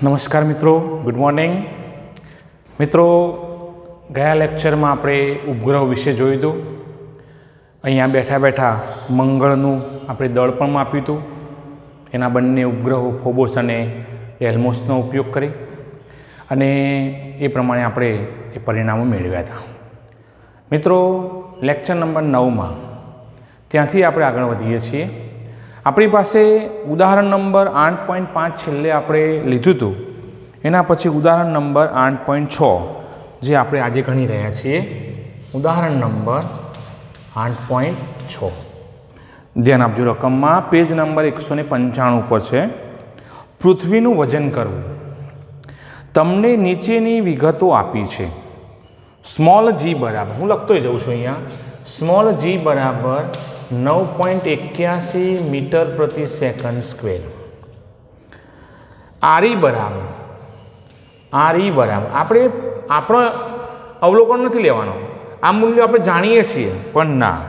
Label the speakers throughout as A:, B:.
A: નમસ્કાર મિત્રો, good morning મિત્રો. ગયા લેક્ચરમાં આપણે ઉપગ્રહ વિશે જોયું હતું. અહીંયા બેઠા બેઠા મંગળનું આપણે દળ પણ માપ્યું હતું. એના બંને ઉપગ્રહો ફોબોસ અને એલ્મોસનો ઉપયોગ કરી અને એ પ્રમાણે આપણે એ પરિણામો મેળવ્યા હતા. મિત્રો, લેક્ચર નંબર 9માં ત્યાંથી આપણે આગળ વધીએ છીએ. આપણી પાસે ઉદાહરણ નંબર 8.5 છેલ્લે આપણે લીધું હતું. એના પછી ઉદાહરણ નંબર 8.6 જે આપણે આજે ગણી રહ્યા છીએ. ઉદાહરણ નંબર 8.6 ધ્યાન આપજો. રકમમાં પેજ નંબર 195 પર છે. પૃથ્વીનું વજન કરવું. તમને નીચેની વિગતો આપી છે. સ્મોલ જી બરાબર, હું લખતો જઉં છું અહીંયા, સ્મોલ જી બરાબર 9.81 મીટર પ્રતિ સેકન્ડ સ્ક્વેર. આરઈ બરાબર આપણે આપણો અવલોકન નથી લેવાનો. આ મૂલ્યો આપણે જાણીએ છીએ પણ ના,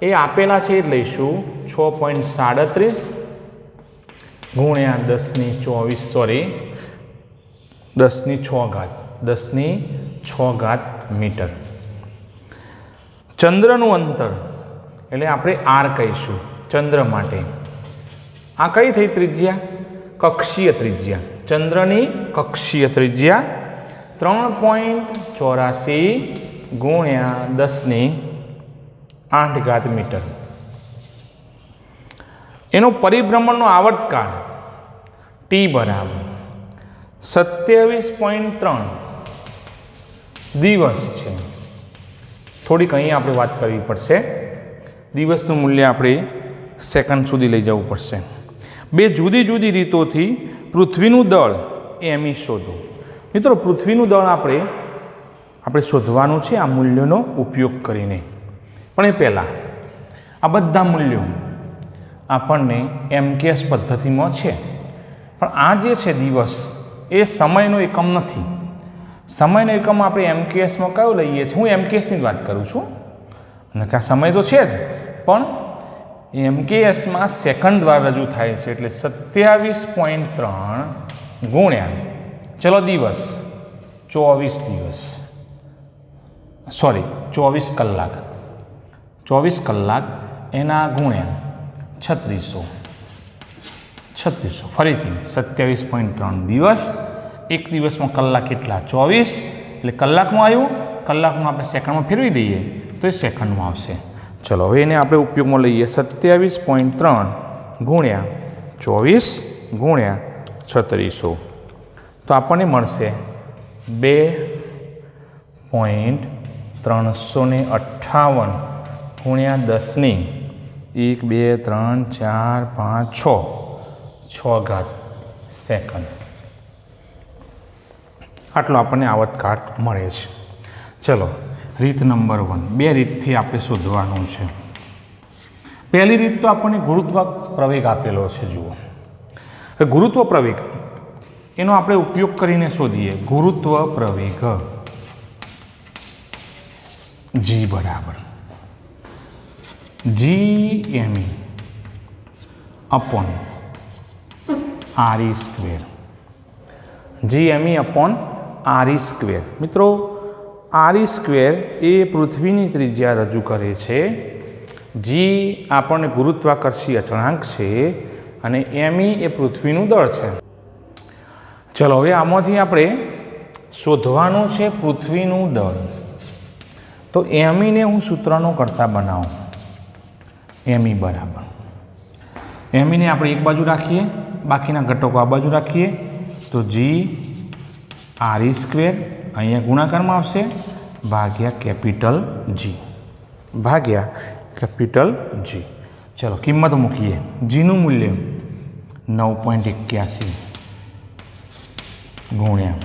A: એ આપેલા છે એ લઈશું. 6.37 ગુણ્યા 10⁶ મીટર. ચંદ્રનું અંતર એટલે આપણે આર કહીશું ચંદ્ર માટે. આ કઈ થઈ ત્રિજ્યા? કક્ષીય ત્રિજ્યા. ચંદ્રની કક્ષીય ત્રિજ્યા 3.84 ગુણ્યા 10⁸ મીટર. એનો પરિભ્રમણનો આવર્તકાળ ટી બરાબર 27.3 દિવસ છે. થોડીક અહીં આપણે વાત કરવી પડશે. દિવસનું મૂલ્ય આપણે સેકન્ડ સુધી લઈ જવું પડશે. બે જુદી જુદી રીતોથી પૃથ્વીનું દળ એમી શોધો. મિત્રો, પૃથ્વીનું દળ આપણે શોધવાનું છે આ મૂલ્યોનો ઉપયોગ કરીને. પણ એ પહેલાં આ બધા મૂલ્યો આપણને એમકેએસ પદ્ધતિમાં છે. પણ આ જે છે દિવસ, એ સમયનો એકમ નથી. સમયનો એકમ આપણે એમકેએસમાં કયો લઈએ છીએ? હું એમકેએસની જ વાત કરું છું. અને કે આ સમય તો છે જ, પણ એમકેએસમાં સેકન્ડ દ્વારા રજૂ થાય છે. એટલે 27.3 ગુણ્યા, ચલો દિવસ 24 કલાક, 24 કલાક એના ગુણ્યા 3600 ફરીથી 27.3 દિવસ. એક દિવસમાં કલાક કેટલા? 24. એટલે કલાકમાં આવ્યું, કલાકમાં આપણે સેકન્ડમાં ફેરવી દઈએ તો એ સેકન્ડમાં આવશે. ચલો હવે એને આપણે ઉપયોગમાં લઈએ. 27.3 ગુણ્યા 24 ગુણ્યા 3600 તો આપણને મળશે 2.358 ગુણ્યા 10⁻1 2 3 4 5 6 સેકન્ડ. આટલો આપણને આવર્તકાળ મળે છે. ચલો, રીત નંબર 1. બે રીતથી આપણે શોધવાનું છે. પહેલી રીત તો આપણને ગુરુત્વ પ્રવેગ આપેલો છે. જુઓ, ગુરુત્વ પ્રવેગ એનો આપણે ઉપયોગ કરીને શોધીએ. ગુરુત્વ પ્રવેગ જી બરાબર GME upon RE square. GME upon RE square. મિત્રો, RE સ્ક્વેર એ પૃથ્વીની ત્રિજ્યા રજૂ કરે છે. જી આપણને ગુરુત્વાકર્ષી અચળાંક છે અને ME એ પૃથ્વીનું દળ છે. ચલો હવે આમાંથી આપણે શોધવાનું છે પૃથ્વીનું દળ. તો ME ને હું સૂત્રનો કરતા બનાવું. ME બરાબર, ME ને આપણે એક બાજુ રાખીએ, બાકીના ઘટકો આ બાજુ રાખીએ. તો જી RE સ્ક્વેર અહીંયા ગુણાકારમાં આવશે ભાગ્યા કેપિટલ જી. ચલો કિંમત મૂકીએ. જીનું મૂલ્ય 9.81 ગુણ્યા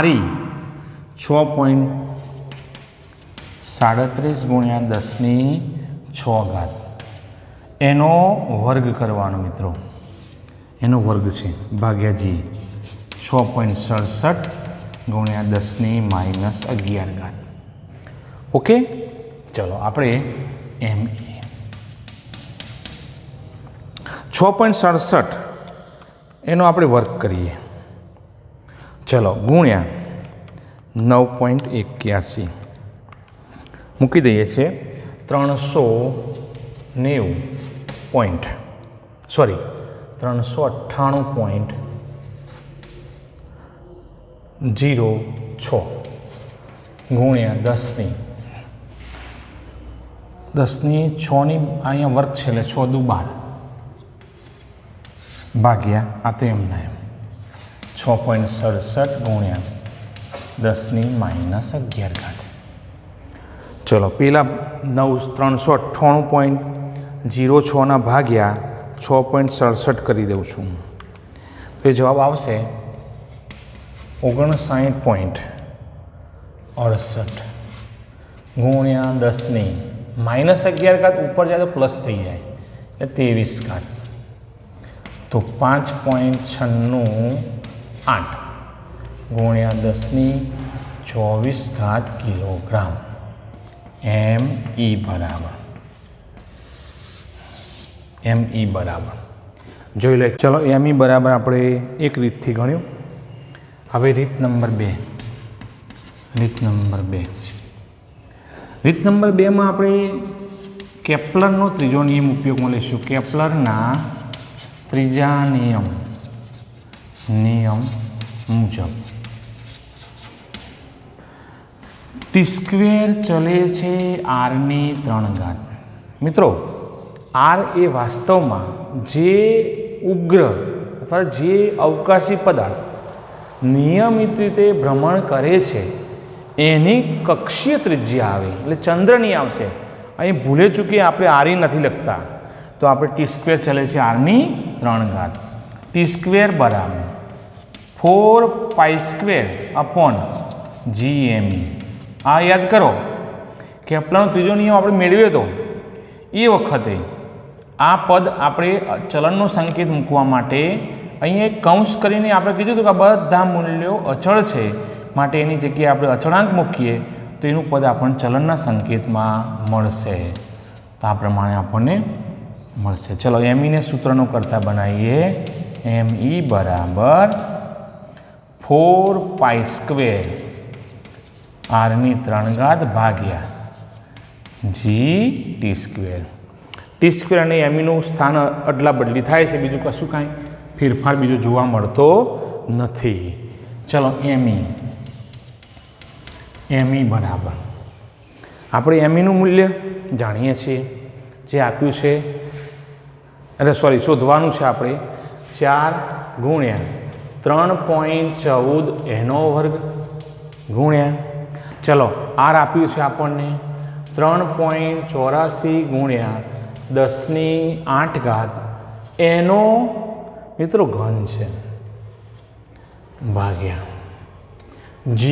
A: RE 6.37 ગુણ્યા 10⁶ એનો વર્ગ કરવાનો. મિત્રો, એનો વર્ગ છે ભાગ્યા જી 6.67 ગુણ્યા 10⁻11. ઓકે, ચલો આપણે ME 6.67 એનો આપણે વર્ક કરીએ. ચલો ગુણ્યા 9.81 મૂકી દઈએ છીએ 398.06 ગુણ્યા 10ની 6ની અહીંયા વર્ગ છે એટલે 6 દુ 12 ભાગ્યા આ તો એમના એમ 6.67 ગુણ્યા 10⁻11. ચલો પેલા 398.06 ના ભાગ્યા 6.67 કરી દઉં છું તો એ જવાબ આવશે 59.68 ગુણ્યા 10⁻11 ઉપર જાય તો પ્લસ થઈ જાય એટલે 23 તો 5.968 ગુણ્યા 10⁻24 કિલોગ્રામ ME બરાબર જોઈ લે. ચલો ME બરાબર આપણે એક રીતથી ગણ્યું. હવે રીત નંબર 2 માં આપણે કેપ્લરનો ત્રીજો નિયમ ઉપયોગમાં લઈશું. કેપ્લરના ત્રીજા નિયમ મુજબ T² ચલે છે r⁻3. મિત્રો r એ વાસ્તવમાં જે ઉગ્ર અથવા જે અવકાશી પદાર્થ નિયમિત રીતે ભ્રમણ કરે છે એની કક્ષીય ત્રિજ્યા આવે એટલે ચંદ્રની આવશે. અહીં ભૂલે ચૂકી આપણે r નથી લખતા તો આપણે T² ચલે છે r⁻3. T² બરાબર 4π² આ યાદ કરો. કેપ્લરનો ત્રીજો નિયમ આપણે મેળવ્યો હતો એ વખતે આ પદ આપણે ચલનનો સંકેત મૂકવા માટે અહીં એક કૌંસ કરીને આપણે કીધું હતું કે બધા મૂલ્યો અચળ છે માટે એની જગ્યાએ આપણે અચળાંક મૂકીએ તો એનું પદ આપણને ચલનના સંકેતમાં મળશે. તો આ પ્રમાણે આપણને મળશે. ચલો ME સૂત્રનું કરતા બનાવીએ. ME બરાબર 4π² r⁻3 ભાગ્યા T² અને ME સ્થાન અદલા બદલી થાય છે, બીજું કશું કાંઈ ફેરફાર બીજો જોવા મળતો નથી. ચલો ME બરાબર આપણે ME મૂલ્ય જાણીએ છીએ જે આપ્યું છે શોધવાનું છે આપણે 4 ગુણ્યા 3.14 એનો વર્ગ ગુણ્યા ચલો r આપ્યું છે આપણને 3.84 ગુણ્યા 10⁸ એનો મિત્રો ઘન છે ભાગ્યા g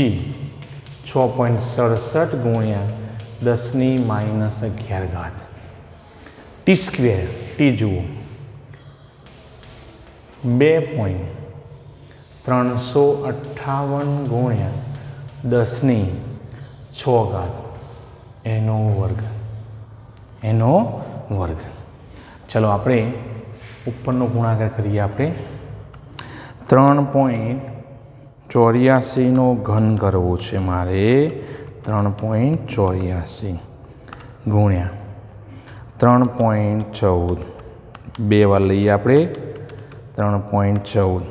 A: 6.67 ગુણ્યા 10⁻11 T² T જુઓ 2.358 ગુણ્યા 10⁶ એનો વર્ગ. ચલો આપણે ઉપરનો ગુણાકાર કરીએ. આપણે 3.84 નો ઘન કરવો છે મારે. 3.84 ગુણ્યા 3.14 બે વાર લઈએ આપણે. 3.14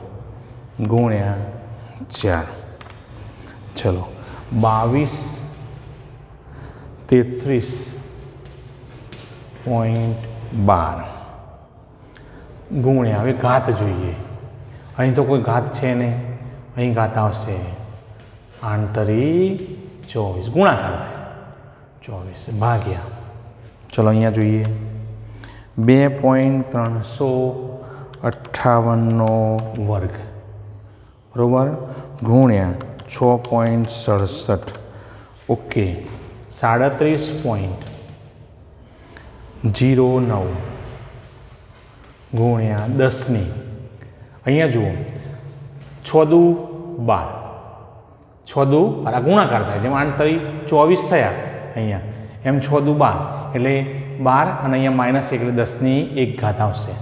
A: ગુણ્યા 4 ચલો 2233.12 ગુણ્યા હવે ઘાત જોઈએ. અહીં તો કોઈ ઘાત છે નહીં, અહીં ઘાત આવશે આંતરિક 24 ગુણાકાર થાય 24 ભાગ્યા ચલો અહીંયા જોઈએ 2.358 નો વર્ગ બરોબર ગુણ્યા 6.67 ઓકે 37.09 ગુણ્યા 10 અહીંયા જુઓ 6 દુ 12 આ ગુણાકાર થાય જેમ આંતરિક 24 થયા અહીંયા એમ 6 દુ 12 એટલે 12 અને અહીંયા -1 એટલે 10⁻1 આવશે.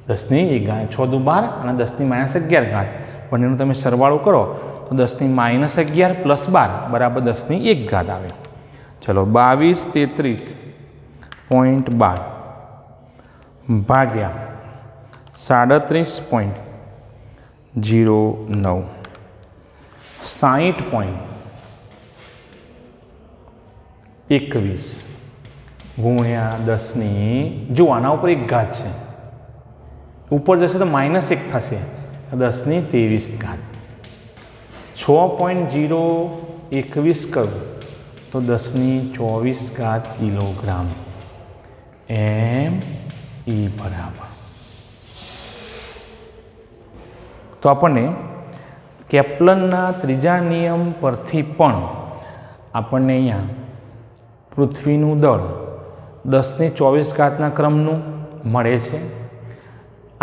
A: 10⁻1 6 દુ 12 અને 10⁻11 બંનેનો તમે સરવાળો કરો તો 10⁻11 + 12 બરાબર 10⁻1 આવે. ચલો 2233.12 ભાગ્યા 37.09 60.21 ગુણ્યા 10 જો આના ઉપર 1 ઘાત છે, ઉપર જશે તો -1 થશે, 10⁻23 6.021 કરું તો 10⁻24 કિલોગ્રામ ME બરાબર. તો આપણને કેપ્લનના ત્રીજા નિયમ પરથી પણ આપણને અહીંયા પૃથ્વીનું દળ 10⁻24 ક્રમનું મળે છે.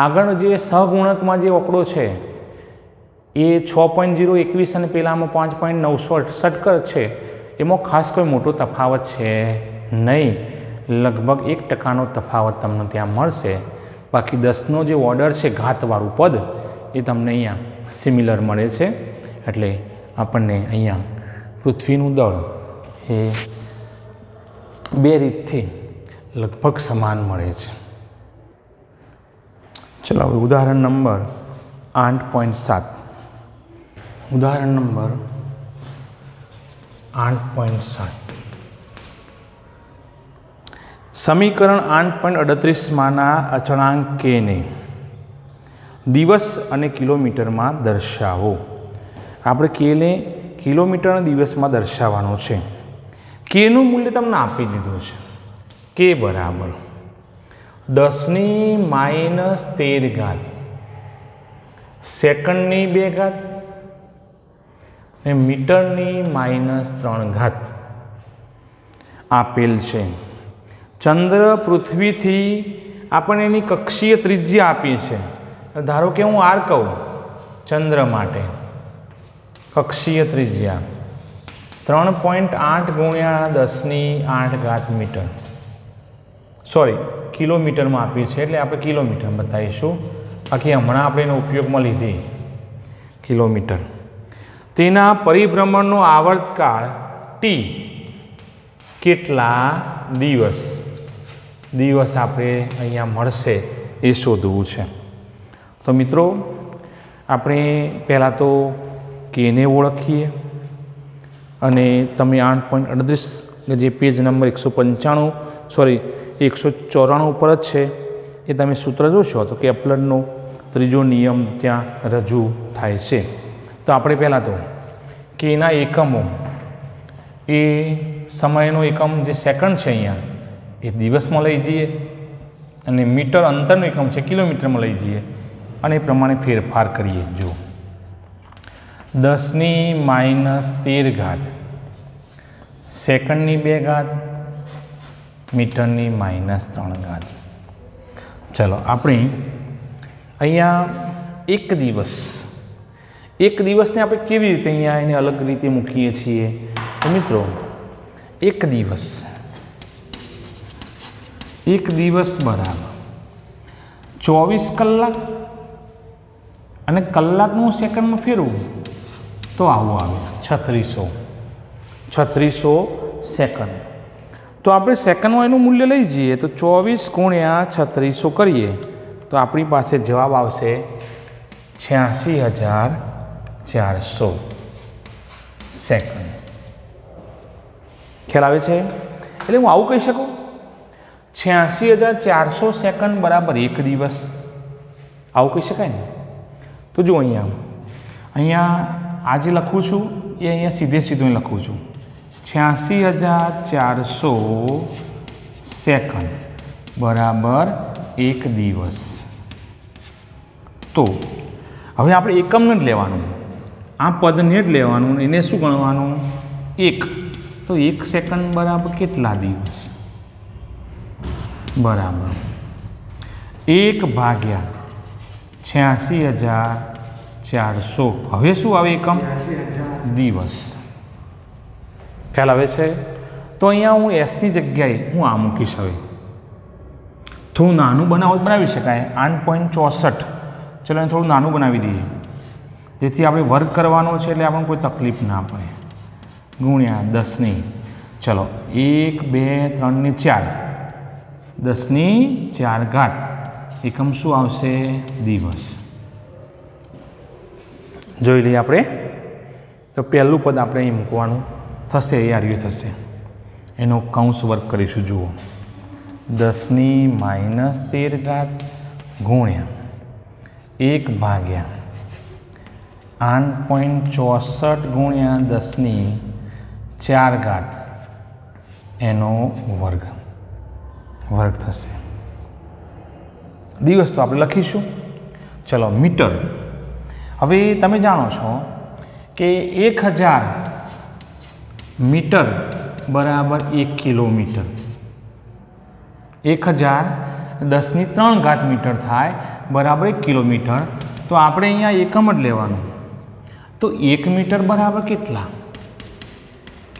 A: આગળ જે સહગુણકમાં જે આંકડો છે એ 6.021 અને પેલામાં 5.968 છે, એમાં ખાસ કોઈ મોટો તફાવત છે નહીં, લગભગ 1% તફાવત તમને ત્યાં મળશે. બાકી 10નો જે ઓર્ડર છે ઘાતવાળું પદ એ તમને અહીંયા સિમિલર મળે છે. એટલે આપણને અહીંયા પૃથ્વીનું દળ એ બે રીતથી લગભગ સમાન મળે છે. ચલો હવે ઉદાહરણ નંબર 8.7. ઉદાહરણ નંબર 8.7. સમીકરણ 8.38માંના અચળાંક કેને દિવસ અને કિલોમીટરમાં દર્શાવો. આપણે કેને કિલોમીટર અને દિવસમાં દર્શાવવાનું છે. કેનું મૂલ્ય તમને આપી દીધું છે. કે બરાબર 10⁻13 સેકન્ડની 2 અને મીટરની -3 આપેલ છે. ચંદ્ર પૃથ્વીથી આપણને એની કક્ષીય ત્રિજ્યા આપી છે. ધારો કે હું આર કહું ચંદ્ર માટે કક્ષીય ત્રિજ્યા 3.8 ગુણ્યા 10⁸ મીટર, સોરી કિલોમીટરમાં આપી છે એટલે આપણે કિલોમીટર બતાવીશું. બાકી હમણાં આપણે એનો ઉપયોગમાં લીધી કિલોમીટર. તેના પરિભ્રમણનો આવર્તકાળ T કેટલા દિવસ આપણે અહીંયા મળશે એ શોધવું છે. તો મિત્રો આપણે પહેલાં તો કેને ઓળખીએ અને તમે 8.38 જે પેજ નંબર 194 ઉપર જ છે એ તમે સૂત્ર જોશો તો કેપ્લરનો ત્રીજો નિયમ ત્યાં રજૂ થાય છે. તો આપણે પહેલાં તો કેના એકમો એ સમયનો એકમ જે સેકન્ડ છે અહીંયા એ દિવસમાં લઈ જઈએ અને મીટર અંતરનો એકમ છે કિલોમીટરમાં લઈ જઈએ અને એ પ્રમાણે ફેરફાર કરીએ. જો 10⁻13 સેકન્ડની 2 મીટરની -3. ચલો આપણે અહીંયા એક દિવસને આપણે કેવી રીતે અહીંયા એને અલગ રીતે મૂકીએ છીએ. તો મિત્રો એક દિવસ બરાબર 24 કલાક અને કલાકનું સેકન્ડમાં ફેરવું તો આવું આવે 3600 સેકન્ડ. તો આપણે સેકન્ડમાં એનું મૂલ્ય લઈ જઈએ તો 24 ગુણ્યા 3600 કરીએ તો આપણી પાસે જવાબ આવશે 86400 સેકન્ડ. ખ્યાલ આવે છે? એટલે હું આવું કહી શકું 86400 સેકન્ડ બરાબર એક દિવસ, આવું કહી શકાય ને. તો જો અહીંયા આ જે લખું છું એ અહીંયા સીધું લખું છું 86400 સેકન્ડ બરાબર એક દિવસ. તો હવે આપણે એકમને જ લેવાનું, આ પદને જ લેવાનું, એને શું ગણવાનું 1. તો 1 સેકન્ડ બરાબર કેટલા દિવસ બરાબર 1/86400. હવે શું આવે એકમ દિવસ. ખ્યાલ આવે છે? તો અહીંયા હું એસની જગ્યાએ હું આ મૂકીશ. હવે થોડું નાનું બનાવી શકાય 8.64. ચલો એને થોડું નાનું બનાવી દઈએ. જેથી આપણે વર્ગ કરવાનો છે એટલે આપણને કોઈ તકલીફ ના પડે. ગુણ્યા 10ની ચલો 1 2 3 ને 4 10⁴ એકમ શું આવશે? દિવસ. જોઈ લઈએ આપણે. તો પહેલું પદ આપણે અહીં મૂકવાનું થશે, એ આર્યું થશે. એનો કૌંસ વર્ગ કરીશું. જુઓ 10⁻13 ગુણ્યા 1/8.64 ગુણ્યા 10⁴ એનો વર્ગ થશે. દિવસ તો આપણે લખીશું. ચલો મીટર. હવે તમે જાણો છો કે 1000 મીટર બરાબર 1 કિલોમીટર. 1000 10⁻³ મીટર થાય બરાબર 1 કિલોમીટર. તો આપણે અહીંયા એકમ જ લેવાનું. તો 1 મીટર બરાબર કેટલા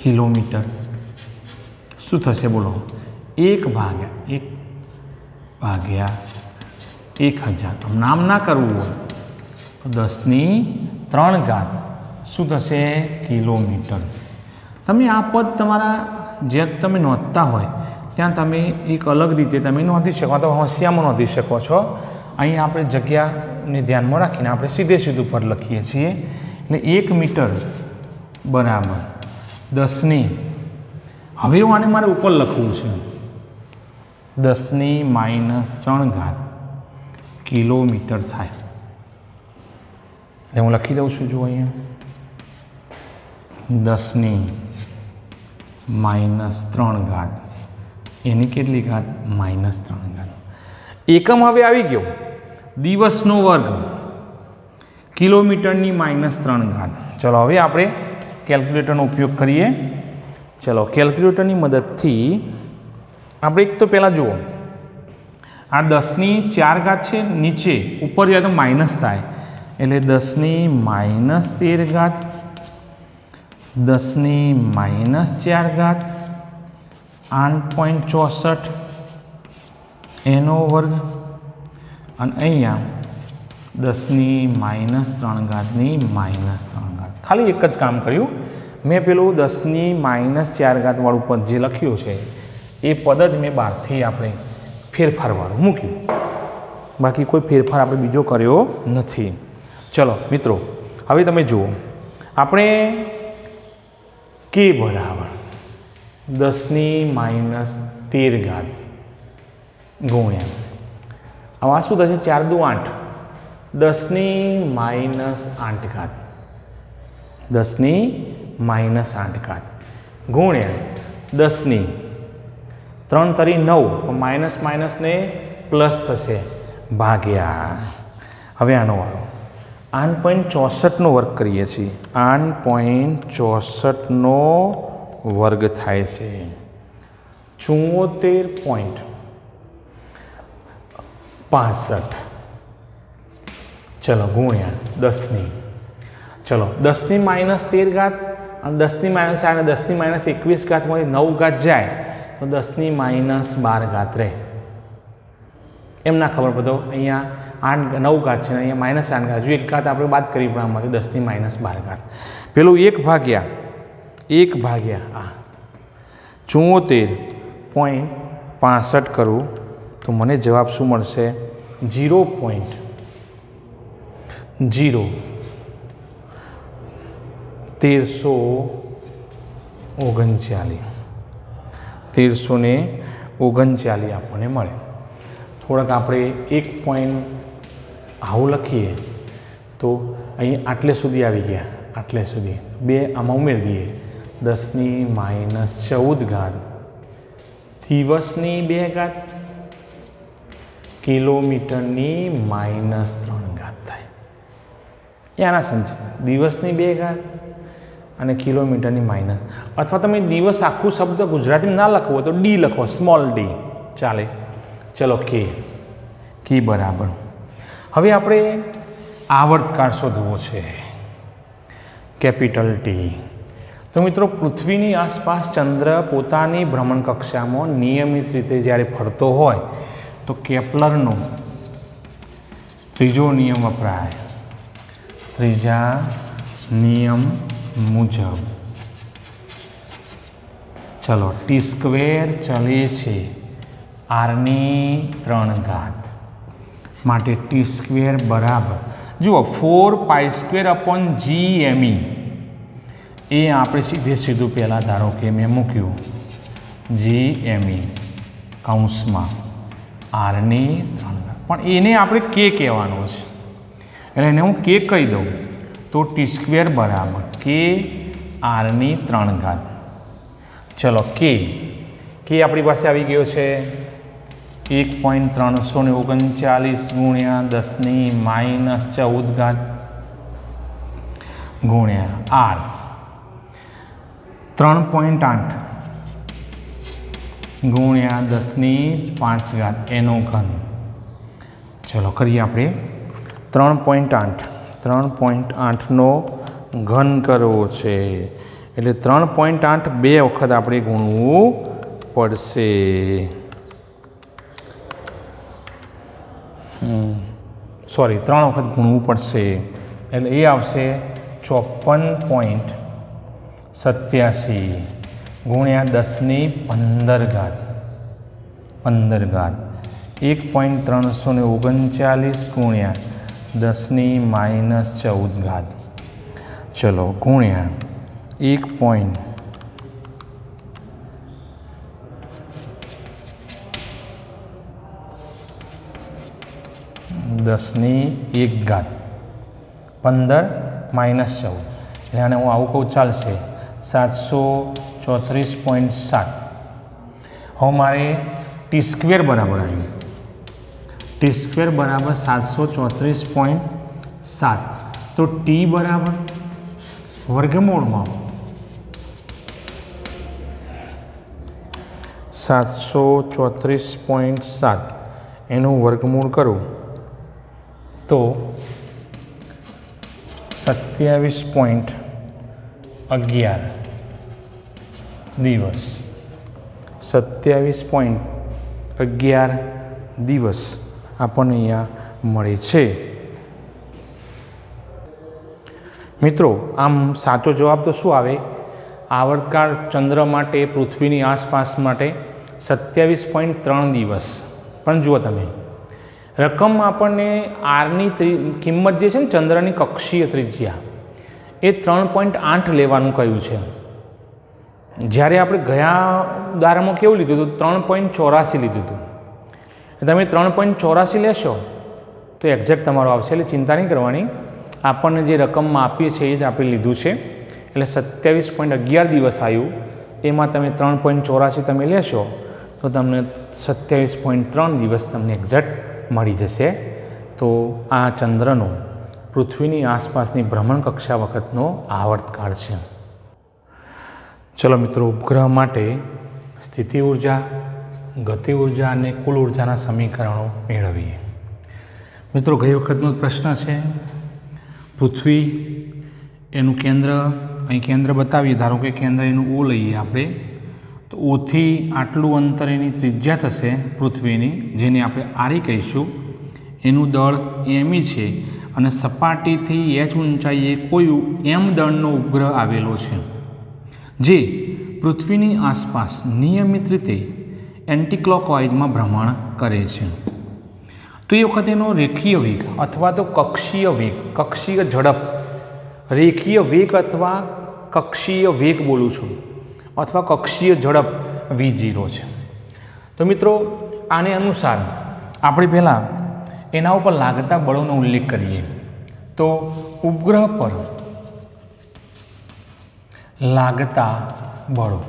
A: કિલોમીટર? શું થશે બોલો? 1/1000. નામ ના કરવું હોય તો 10⁻³ શું થશે? કિલોમીટર. તમે આ પદ તમારા જ્યાં તમે નોંધતા હોય ત્યાં તમે એક અલગ રીતે તમે નોંધી શકો, તો હોંશિયામાં નોંધી શકો છો. અહીં આપણે જગ્યાને ધ્યાનમાં રાખીને આપણે સીધું પદ લખીએ છીએ. એટલે 1 મીટર બરાબર 10 હવે આને મારે ઉપર લખવું છે. 10⁻³ કિલોમીટર થાય. એટલે હું લખી દઉં છું. જુઓ અહીંયા 10⁻³ એની કેટલી ઘાત? -3 એકમ હવે આવી ગયો. દિવસનો વર્ગ કિલોમીટરની -3. ચલો હવે આપણે કેલ્ક્યુલેટરનો ઉપયોગ કરીએ. ચલો કેલ્ક્યુલેટરની મદદથી આપણે એક તો પહેલાં જુઓ, આ 10⁻⁴ છે, નીચે ઉપર જાય તો માઇનસ થાય એટલે 10⁻13 10⁻⁴ 8.64 એનો વર્ગ અને અહીંયા 10⁻⁻3 ખાલી એક જ કામ કર્યું. મેં પેલું 10⁻⁴ વાળું પદ જે લખ્યું છે એ પદ જ મેં બહારથી આપણે ફેરફારવાળું મૂક્યું. બાકી કોઈ ફેરફાર આપણે બીજો કર્યો નથી. ચલો મિત્રો હવે તમે જુઓ, આપણે કે બરાબર 10⁻13 ગુણ્યા આવા શું થશે? 4 દુ 8 10⁻⁸ 10⁻⁸ ગુણ્યા 10 3 તરી 9 માઇનસ ને પ્લસ થશે ભાગ્યા. હવે આનો વાળો 8.64 વર્ગ કરીએ છીએ. 8.64 વર્ગ થાય છે 74.65. ચલો ગુણ્યા 10 ચલો 10⁻13 અને 10⁻8 અને 10⁻21 માંથી 9 જાય તો 10⁻12 રહે. એમ ના ખબર પડતો અહીંયા 9 છે ને અહીંયા -8 જો એક ઘાત આપણે બાદ કરી પણ આમાંથી 10⁻12. પેલું 1/1 આ 74.65 કરું તો મને જવાબ શું મળશે? 1339 આપણને મળે. થોડાક આપણે 1 પોઈન્ટ આવું લખીએ તો અહીં આટલે સુધી આવી ગયા. આટલે સુધી 2 આમાં ઉમેરી દઈએ. 10⁻14 દિવસની 2 કિલોમીટરની -3 થાય. એના સમજ દિવસની 2 અને કિલોમીટરની માઇનસ. અથવા તમે દિવસ આખું શબ્દ ગુજરાતીમાં ના લખવો તો ડી લખો, સ્મોલ ડી ચાલે. ચલો કે બરાબર. હવે આપણે આવર્તકાળ શોધવો છે, કેપિટલ ટી. તો મિત્રો પૃથ્વીની આસપાસ ચંદ્ર પોતાની ભ્રમણ કક્ષામાં નિયમિત રીતે જ્યારે ફરતો હોય તો કેપ્લરનો ત્રીજો નિયમ વપરાય. ત્રીજા નિયમ મુજબ ચલો ટી સ્ક્વેર ચલે છે આરની 3 ઘાત માટે ટી સ્ક્વેર બરાબર જુઓ 4π² એ આપણે સીધું પહેલાં ધારો કે મેં મૂક્યું GME કૌંસમાં આરની 3 ઘાત પણ એને આપણે કે કહેવાનો છે એટલે એને હું કે કહી દઉં તો ટી સ્ક્વેર બરાબર કે આરની 3 ઘાત ચલો કે આપણી પાસે આવી ગયો છે 1.339 ગુણ્યા 10⁻14 ઘાત ગુણ્યા R 3.8 ગુણ્યા 10⁵ ઘાત એનો ઘન ચલો કરીએ આપણે 3.8નો ઘન કરવો છે એટલે 3.8 બે વખત આપણે ગુણવું પડશે સોરી 3 વખત ગુણવું પડશે એટલે એ આવશે 54.87 ગુણ્યા 10⁻15 ઘાત 15 ઘાત 1.339 ગુણ્યા 10⁻14 ઘાત ચલો ગુણ્યા 1.10⁻1 ઘાત 15 - 14 એટલે આને હું આવું કહું ચાલશે 734.7 હવે મારે ટી સ્ક્વેર બરાબર આવ્યું ટી સ્ક્વેર બરાબર 734.7 તો ટી બરાબર વર્ગમૂળમાં 734.7 એનું વર્ગમૂળ કરું તો 27.11 દિવસ 27.11 દિવસ આપણને અહીંયા મળે છે મિત્રો આમ સાચો જવાબ તો શું આવે આવર્તકાળ ચંદ્ર માટે પૃથ્વીની આસપાસ માટે 27.3 દિવસ પણ જુઓ તમે રકમ આપણને આરની કિંમત જે છે ને ચંદ્રની કક્ષીય ત્રિજ્યા એ 3.8 લેવાનું કહ્યું છે જ્યારે આપણે ગયા ઉદાહરણમાં કેવું લીધું હતું 3.84 લીધું હતું તમે 3.84 લેશો તો એક્ઝેક્ટ તમારો આવશે એટલે ચિંતા નહીં કરવાની આપણને જે રકમમાં આપીએ છીએ એ જ આપણે લીધું છે એટલે 27.11 દિવસ આવ્યું એમાં તમે 3.84 તમે લેશો તો તમને 27.3 દિવસ તમને એક્ઝેક્ટ મળી જશે તો આ ચંદ્રનો પૃથ્વીની આસપાસની ભ્રમણ કક્ષા વખતનો આવર્તકાળ છે ચલો મિત્રો ઉપગ્રહ માટે સ્થિતિ ઉર્જા ગતિ ઉર્જા અને કુલ ઉર્જાના સમીકરણો મેળવીએ મિત્રો ગઈ વખતનો પ્રશ્ન છે પૃથ્વી એનું કેન્દ્ર અહીં કેન્દ્ર બતાવીએ ધારો કે કેન્દ્ર એનું ઓ લઈએ આપણે તો ઓથી આટલું અંતર એની ત્રિજ્યા થશે પૃથ્વીની જેને આપણે આરી કહીશું એનું દળ એમી છે અને સપાટીથી h ઊંચાઈએ કોઈ m દળનો ઉપગ્રહ આવેલો છે જે પૃથ્વીની આસપાસ નિયમિત રીતે એન્ટીક્લોકવાઇઝમાં ભ્રમણ કરે છે તો એ વખતે એનો રેખીય વેગ અથવા તો કક્ષીય વેગ કક્ષીય ઝડપ રેખીય વેગ અથવા કક્ષીય વેગ બોલું છું અથવા કક્ષીય ઝડપ v0 છે તો મિત્રો આને અનુસાર આપણે પહેલાં એના ઉપર લાગતા બળોનો ઉલ્લેખ કરીએ તો ઉપગ્રહ પર લાગતા બળો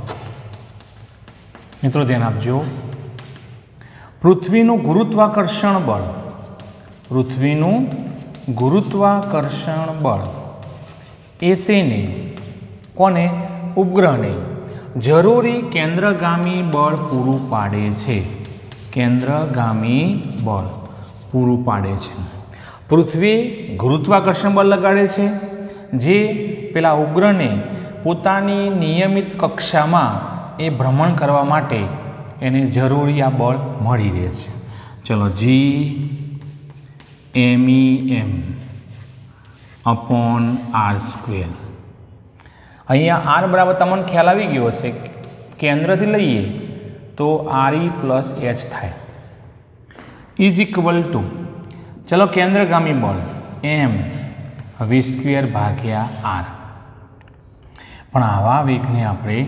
A: મિત્રો ધ્યાન આપજો પૃથ્વીનું ગુરુત્વાકર્ષણ બળ એ તેને કોને ઉપગ્રહને જરૂરી કેન્દ્રગામી બળ પૂરું પાડે છે પૃથ્વી ગુરુત્વાકર્ષણ બળ લગાડે છે જે પેલા ઉપગ્રહને પોતાની નિયમિત કક્ષામાં એ ભ્રમણ કરવા માટે એને જરૂરી આ બળ મળી રહે છે ચલો GMEM अपॉन आर स्क्वेर। अहींया आर बराबर तमने ख्याल आवी गयो हशे, केंद्रथी लईए तो RE प्लस एच थाय इज इक्वल टू, चलो केंद्रगामी बल M we square Bhagya are. पण आवा वेगने आपणे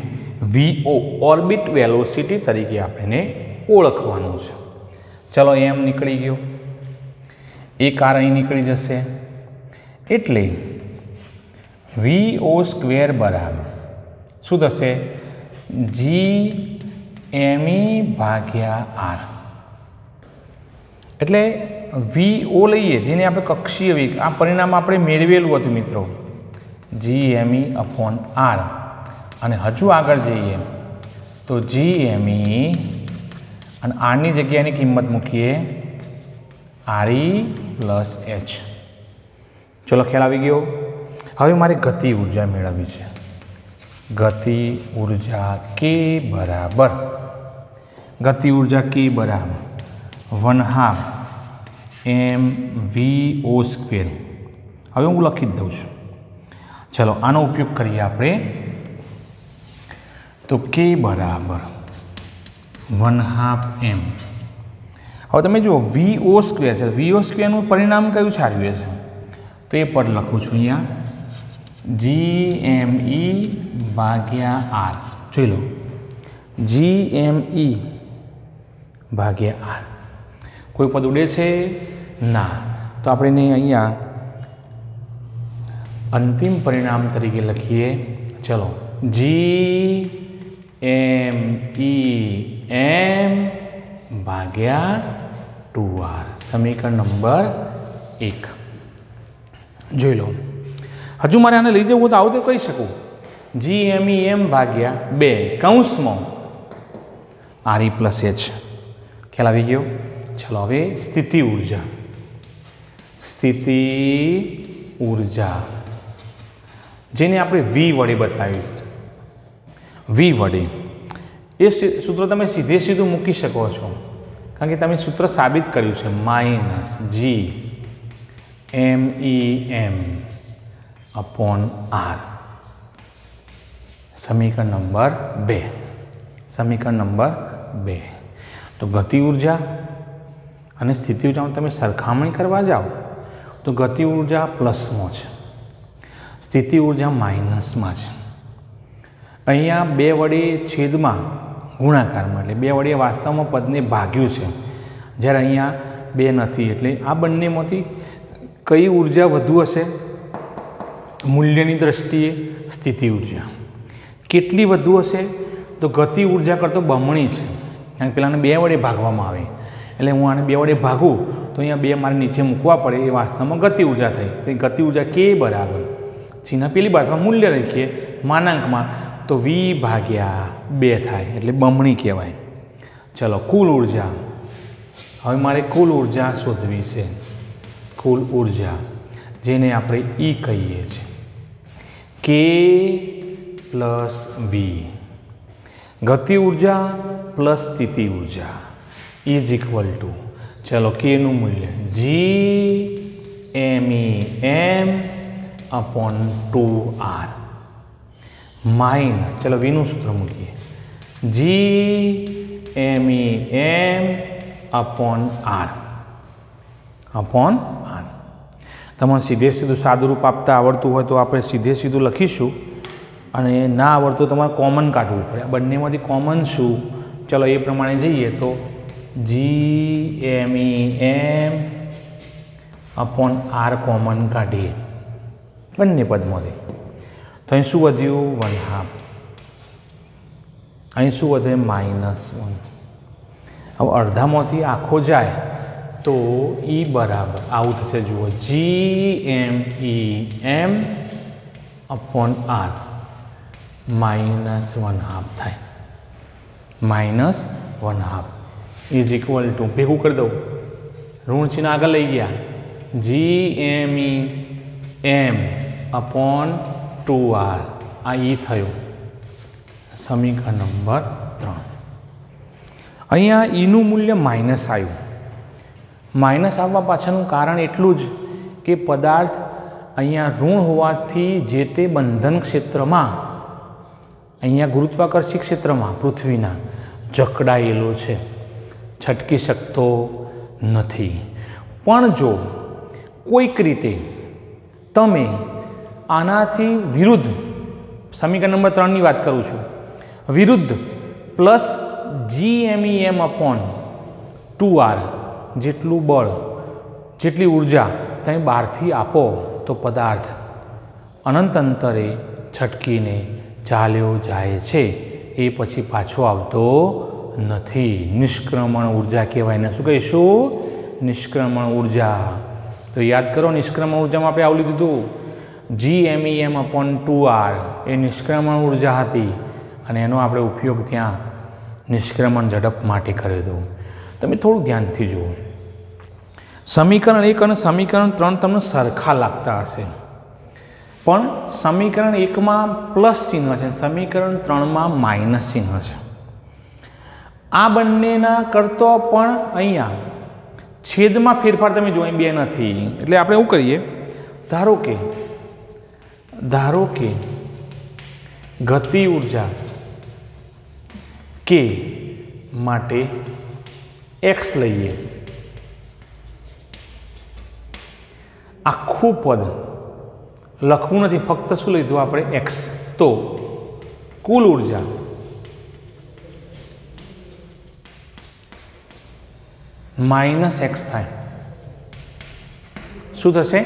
A: VO ऑर्बिट वेलोसिटी तरीके आपणे ओळखवानुं छे। चलो एम निकળી गयो, एक आर અહીં નીકળી જશે એટલે VO સ્ક્વેર બરાબર શું થશે? GME ભાગ્યા આર। એટલે VO લઈએ જેને આપણે કક્ષીય વેગ, આ પરિણામ આપણે મેળવેલું હતું મિત્રો, GME अपॉन आर। અને હજુ આગળ જઈએ તો GME અને આરની જગ્યાની કિંમત મૂકીએ RE પ્લસ એચ। ચલો ખ્યાલ આવી ગયો। હવે મારે ગતિ ઉર્જા મેળવવી છે। ગતિ ઉર્જા K બરાબર, ગતિ ઉર્જા K બરાબર 1/2 mVO સ્ક્વેર। હવે હું લખી જ દઉં છું। ચલો આનો ઉપયોગ કરીએ આપણે, તો K બરાબર 1/2 m। હવે તમે જુઓ VO સ્ક્વેર છે, VO સ્ક્વેરનું પરિણામ કયું છાડ્યું છે? તો એ પદ લખું છું અહીંયા, GME ભાગ્યા આર। જોઈ લો, GME ભાગ્યા આર। કોઈ પદ ઉડે છે ના, તો આપણે અહીંયા અંતિમ પરિણામ તરીકે લખીએ। ચલો GMEM ભાગ્યા 2R, સમીકરણ નંબર 1। જોઈ લો, હજુ મારે આને લઈ જવું તો આવું તો કહી શકું, GMEM ભાગ્યા 2 કૌંસમાં RE પ્લસ એચ। ખ્યાલ આવી ગયો? ચલો હવે સ્થિતિ ઉર્જા, સ્થિતિ ઉર્જા જેને આપણે V વડે બતાવ્યું, V વડે એ સૂત્ર તમે સીધે સીધું મૂકી શકો છો, કારણ કે તમે સૂત્ર સાબિત કર્યું છે, માઇનસ GMEM अपॉन आर, समीकरण नंबर 2। समीकरण नंबर 2। तो गति ऊर्जा અને સ્થિતિ ઊર્જામાં તમે સરખામણી કરવા જાઓ તો ગતિ ઊર્જા પ્લસમાં છે, સ્થિતિ ઊર્જા માઇનસમાં છે। અહીંયા 2 વડે છેદમાં ગુણાકારમાં, એટલે 2 વડે વાસ્તવમાં પદને ભાગ્યું છે, જ્યારે અહીંયા 2 નથી, એટલે આ બંનેમાંથી કઈ ઊર્જા વધુ હશે મૂલ્યની દ્રષ્ટિએ? સ્થિતિ ઊર્જા। કેટલી વધુ હશે? તો ગતિ ઊર્જા કરતો બમણી છે, કારણ કે પેલાને 2 વડે ભાગવામાં આવે, એટલે હું આને 2 વડે ભાગું તો અહીંયા 2 મારે નીચે મૂકવા પડે, એ વાસ્તવમાં ગતિ ઊર્જા થઈ। તો ગતિ ઊર્જા K બરાબર, ચિહ્ન પેલી બાજુમાં મૂલ્ય રાખીએ માનાંકમાં, તો V ભાગ્યા 2 થાય, એટલે બમણી કહેવાય। ચલો કુલ ઊર્જા, હવે મારે કુલ ઊર્જા શોધવી છે। કુલ ઊર્જા જેને આપણે E કહીએ છીએ, K પ્લસ V, ગતિ ઊર્જા પ્લસ સ્થિતિ ઊર્જા ઇઝ ઇક્વલ ટુ, ચલો K નું મૂલ્ય GMEM अपॉन 2R माइनस, चलो V નું સૂત્ર મૂકીએ, GMEM upon R upon R। તમને સીધે સીધું સાદું રૂપ આપતા આવડતું હોય તો આપણે સીધે સીધું લખીશું, અને ના આવડતું તમારે કોમન કાઢવું પડે। આ બંનેમાંથી કોમન શું? ચલો એ પ્રમાણે જઈએ તો GMEM अपॉन R કોમન કાઢીએ બંને પદમાંથી, તો અહીં શું વધ્યું? 1/2, અહીં શું વધે? -1। હવે અડધામાંથી આખો જાય તો E બરાબર આવું થશે, જુઓ GMEM अपॉन R -1/2 થાય, -1/2 ઇઝ ઇક્વલ ટુ, ભેગું કરી દઉં, ઋણ ચિહ્ન આગળ લઈ ગયા, GMEM अपॉन 2R, આ E થયું, સમીકરણ નંબર 3। અહીંયા ઈનું મૂલ્ય માઇનસ આવ્યું। માઇનસ આવવા પાછળનું કારણ એટલું જ કે પદાર્થ અહીંયા ઋણ હોવાથી જે તે બંધન ક્ષેત્રમાં અહીંયા ગુરુત્વાકર્ષી ક્ષેત્રમાં પૃથ્વીના જકડાયેલો છે, છટકી શકતો નથી. પણ જો કોઈક રીતે તમે આનાથી વિરુદ્ધ, સમીકરણ નંબર 3ની વાત કરું છું, વિરુદ્ધ પ્લસ GMEM/2R જેટલું બળ, જેટલી ઉર્જા તમે બહારથી આપો તો પદાર્થ અનંત અંતરે છટકીને ચાલ્યો જાય છે, એ પછી પાછો આવતો નથી. નિષ્ક્રમણ ઉર્જા કહેવાય. એને શું કહીશું? નિષ્ક્રમણ ઉર્જા. તો યાદ કરો, નિષ્ક્રમણ ઉર્જામાં આપણે આવલી દીધું GMEM/2R એ નિષ્ક્રમણ ઉર્જા હતી અને એનો આપણે ઉપયોગ ત્યાં નિષ્ક્રમણ ઝડપ માટે કર્યો હતો. તમે થોડું ધ્યાનથી જુઓ. સમીકરણ 1 અને સમીકરણ 3 તમને સરખા લાગતા હશે, પણ સમીકરણ 1માં પ્લસ ચિહ્ન છે, સમીકરણ 3માં માઇનસ ચિહ્ન છે. આ બંનેના કરતો પણ અહીંયા છેદમાં ફેરફાર તમે જો, અહીં 2 નથી. એટલે આપણે એવું કરીએ, ધારો કે ગતિ ઉર્જા કે માટે x લઈએ, આખું પદ લખવું નથી, ફક્ત શું લીધું આપણે? x. તો કુલ ઉર્જા -x થાય. શું થશે?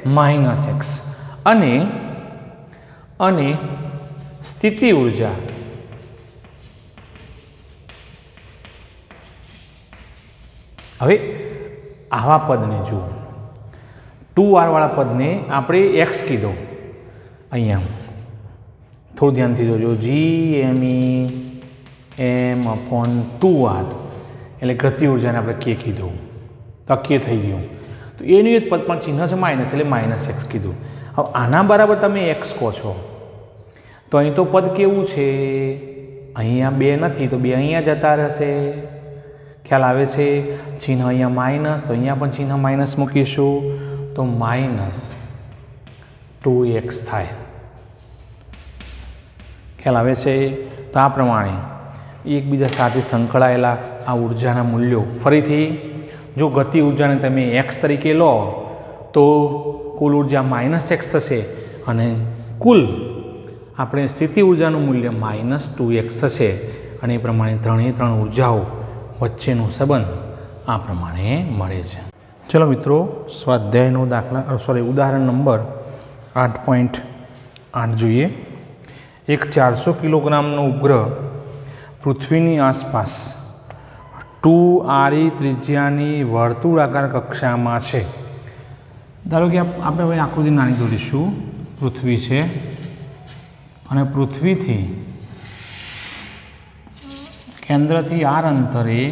A: -x. અને સ્થિતિ ઉર્જા હવે આવા પદને જુઓ, 2R વાળા પદને આપણે x કીધો. અહીંયા થોડું ધ્યાનથી જોજો, GMEM/2R એટલે ગતિ ઉર્જાને આપણે k કીધું, તો k થઈ ગયું. તો એનું એક પદ પણ ચિહ્ન છે માઇનસ, એટલે -x કીધું. હવે આના બરાબર તમે x કહો છો, તો અહીં તો પદ કેવું છે? અહીંયા 2 નથી, તો 2 અહીંયા જતા રહેશે. ખ્યાલ આવે છે? ચિહ્ન અહીંયા માઇનસ, તો અહીંયા પણ ચિહ્ન માઇનસ મૂકીશું, તો -2x થાય. ખ્યાલ આવે છે? તો આ પ્રમાણે એકબીજા સાથે સંકળાયેલા આ ઉર્જાના મૂલ્યો, ફરીથી જો ગતિ ઉર્જાને તમે x તરીકે લો તો કુલ ઉર્જા -x થશે, અને કુલ આપણે સ્થિતિ ઉર્જાનું મૂલ્ય -2x થશે. અને એ પ્રમાણે ત્રણે ઉર્જાઓ વચ્ચેનો સંબંધ આ પ્રમાણે મળે છે. ચલો મિત્રો, સ્વાધ્યાયનો ઉદાહરણ નંબર 8.8 જોઈએ. એક 400 કિલોગ્રામનો ઉપગ્રહ પૃથ્વીની આસપાસ 2RE ત્રિજ્યાની વર્તુળાકાર કક્ષામાં છે. ધારો કે આપણે હવે આકૃતિ નાની દોરીશું. પૃથ્વી છે અને પૃથ્વીથી કેન્દ્રથી r અંતરે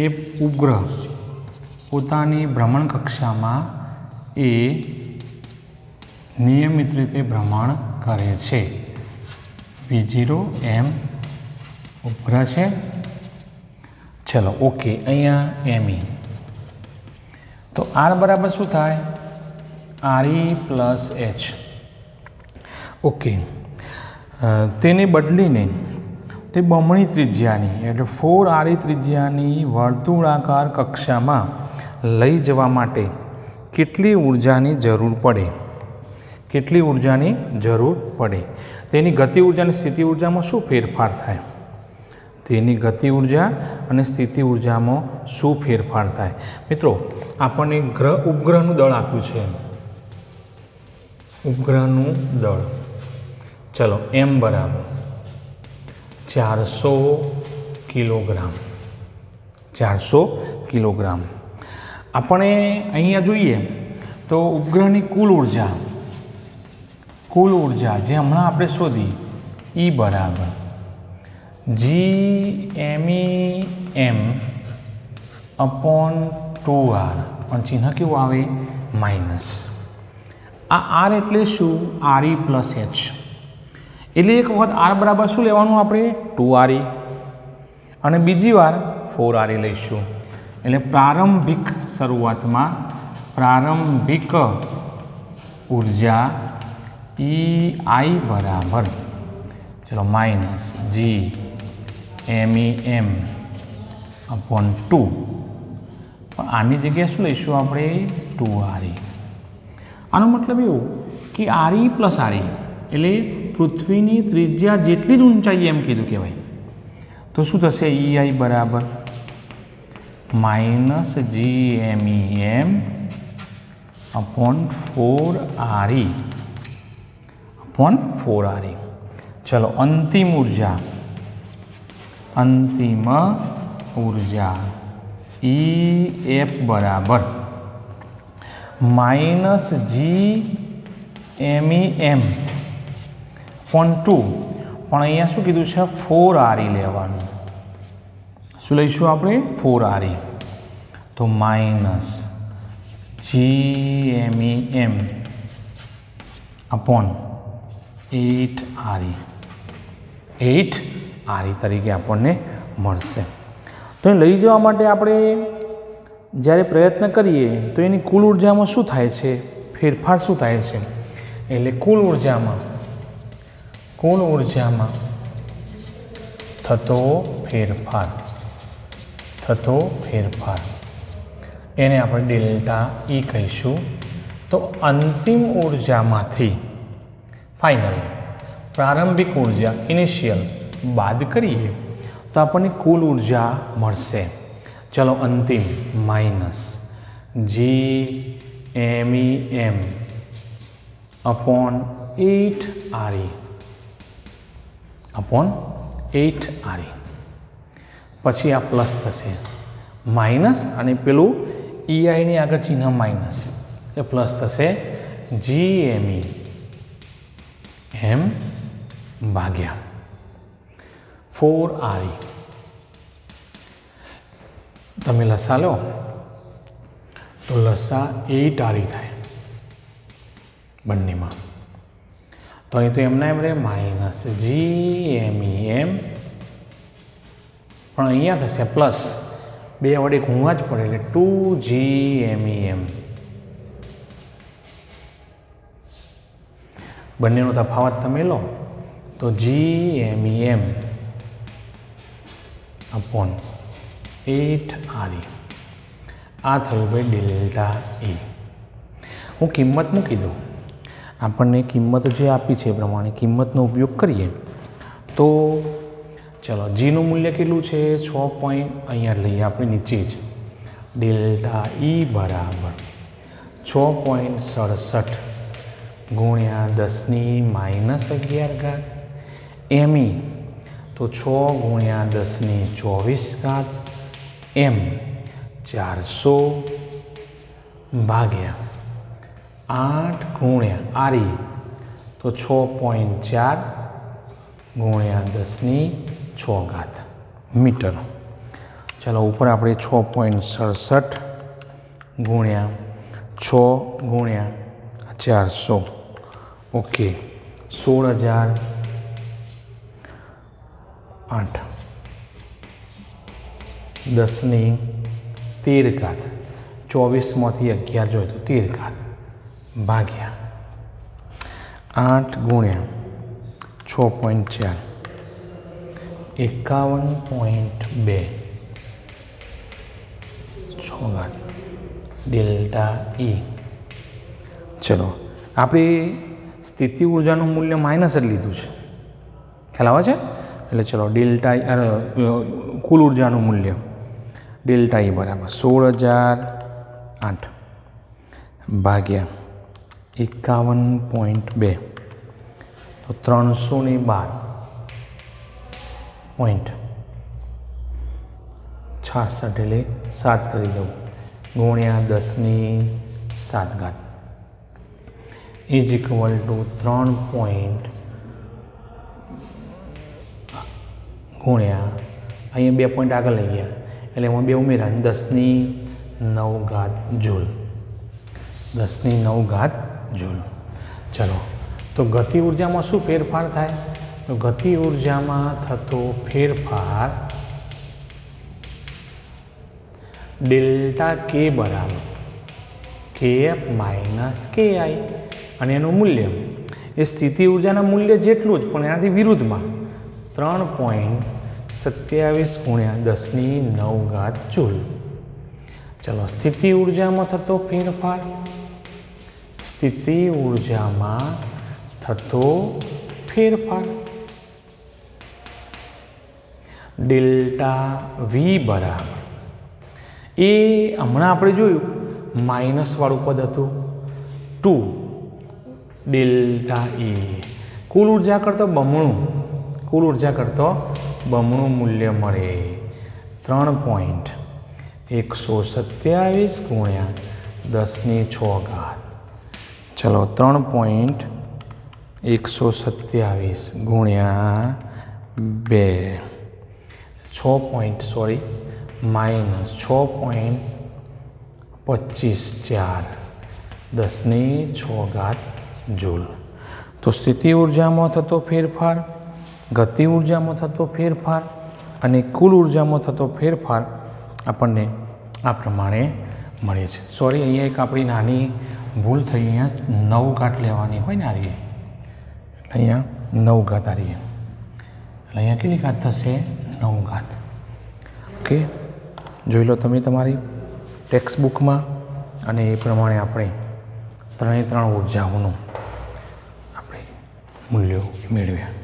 A: એ ઉપગ્રહ પોતાની ભ્રમણ કક્ષામાં એ નિયમિત રીતે ભ્રમણ કરે છે. V0m ઉપગ્રહ છે. ચલો ઓકે, અહીંયા me. તો r બરાબર શું થાય? RE + h. ઓકે, તેને બદલીને તે બમણી ત્રિજ્યાની એટલે 4RE ત્રિજ્યાની વર્તુળાકાર કક્ષામાં લઈ જવા માટે કેટલી ઉર્જાની જરૂર પડે? તેની ગતિ ઉર્જા અને સ્થિતિ ઉર્જામાં શું ફેરફાર થાય? તેની ગતિ ઉર્જા અને સ્થિતિ ઉર્જામાં શું ફેરફાર થાય? મિત્રો, આપણને ઉપગ્રહનું દળ આપ્યું છે. ઉપગ્રહનું દળ, ચલો m બરાબર 400 કિલોગ્રામ. 400 કિલોગ્રામ. આપણે અહીંયા જોઈએ તો ઉપગ્રહની કુલ ઉર્જા જે હમણાં આપણે શોધી, E બરાબર GMEM/2R, પણ ચિહ્ન કેવું આવે? માઇનસ. આ r એટલે શું? RE + h. એટલે એક વખત r બરાબર શું લેવાનું આપણે? 2RE, અને બીજી વાર 4RE લઈશું. એટલે પ્રારંભિક ऊर्जा EI बराबर चलो माइनस GMEM अपॉन 2 પણ આની જગ્યાએ શું લઈશું આપણે 2RE। આનો મતલબ એવું કે RE પ્લસ RE એટલે પૃથ્વીની ત્રિજ્યા જેટલી જ ઊંચાઈ એમ કીધું કહેવાય। તો શું થશે EI બરાબર minus GMEM upon 4RE upon 4RE। चलो अंतिम ऊर्जा EF बराबर माइनस GMEM अपॉन 2 પણ અહીંયા શું કીધું છે 4RE લેવાનું। શું લઈશું આપણે 4RE તો માઇનસ GMEM अपॉन 8RE તરીકે આપણને મળશે। તો એ લઈ જવા માટે આપણે જ્યારે પ્રયત્ન કરીએ તો એની કુલ ઉર્જામાં શું થાય છે, ફેરફાર શું થાય છે, એટલે કુલ ઉર્જામાં થતો ફેરફાર એને આપણે ડેલ્ટા E કહીશું। તો અંતિમ ઉર્જામાંથી ફાઇનલ પ્રારંભિક ઉર્જા ઇનિશિયલ બાદ કરીએ તો આપણને કુલ ઉર્જા મળશે। ચલો અંતિમ માઇનસ GMEM अपॉन 8RE પછી આ પ્લસ થશે માઇનસ અને પેલું EI ની આગળ ચિહ્ન માઇનસ એ પ્લસ થશે GMEM ભાગ્યા 4RE। તમે લસા લો તો લસા 8RE થાય બંનેમાં। તો અહીં તો એમના એમ રહે માઇનસ GMEM પણ અહીંયા થશે પ્લસ 2 વડે ગુણવા જ પડે એટલે 2GMEM બંનેનો તફાવત તમે લો તો GMEM अपॉन 8RE આ થયું ભાઈ ડેલ્ટા E। હું કિંમત મૂકી દઉં, આપણને કિંમત જે આપી છે એ પ્રમાણે કિંમતનો ઉપયોગ કરીએ તો ચલો જીનું મૂલ્ય કેટલું છે 6 પોઈન્ટ અહીંયા લઈએ આપણે નીચે જ ડેલ્ટા E બરાબર 6.67 ગુણ્યા 10⁻11 ME તો 6 ગુણ્યા 10⁻24 M 400 ભાગ્યા 8 ગુણ્યા RE તો 6.4 ગુણ્યા 10⁻6 મીટર। ચલો ઉપર આપણે 6.67 ગુણ્યા 6 ગુણ્યા 400 ઓકે 16,008 10⁻13 24માંથી 11 જોઈએ તો 13 ભાગ્યા 8 ગુણ્યા 6.4 51.2 6 ડેલ્ટા E। ચલો આપણે સ્થિતિ ઉર્જાનું મૂલ્ય માઇનસ જ લીધું છે, ખ્યાલ આવે છે? એટલે ચલો ડેલ્ટા કુલ ઉર્જાનું મૂલ્ય ડેલ્ટા E બરાબર 16,008 ભાગ્યા 51.2 તો 312.66 એટલે 7 કરી દઉં ગુણ્યા 10⁻7 ઇઝ ઇક્વલ ટુ 3 ગુણ્યા અહીંયા 2 પોઈન્ટ આગળ લઈ ગયા એટલે એમાં 2 ઉમેરા 10⁹ જૂલ 10⁹ જૂલ। ચલો તો ગતિ ઉર્જામાં શું ફેરફાર થાય? તો ગતિ ઉર્જામાં થતો ફેરફાર ડેલ્ટા K બરાબર KF - KI અને એનું મૂલ્ય એ સ્થિતિ ઉર્જાના મૂલ્ય જેટલું જ પણ એનાથી વિરુદ્ધમાં 3.27 ગુણ્યા 10⁹ જૂલ. ચલો સ્થિતિ ઉર્જામાં થતો ફેરફાર, સ્થિતિ ઉર્જામાં થતો ફેરફાર ડેલ્ટા વી બરાબર એ હમણાં આપણે જોયું માઇનસવાળું પદ હતું 2 ડેલ્ટા એ કુલ ઉર્જા કરતાં બમણું મૂલ્ય મળે 3.127 ગુણ્યા 10⁶. ચલો 3.127 ગુણ્યા 2 -6.25 10⁶ જૂલ. તો સ્થિતિ ઉર્જામાં થતો ફેરફાર, ગતિ ઉર્જામાં થતો ફેરફાર અને કુલ ઉર્જામાં થતો ફેરફાર આપણને આ પ્રમાણે મળે છે. સોરી, અહીંયા એક આપણી નાની ભૂલ થઈ, અહીંયા 9 લેવાની હોય ને આ રીતે, અહીંયા 9 આ રીતે, અહીંયા કેટલી ઘાત થશે? 9. ઓકે, જોઈ લો તમે તમારી ટેક્સ્ટ બુકમાં, અને એ પ્રમાણે આપણે 3 ઉર્જાઓનું આપણે મૂલ્યો મેળવ્યા.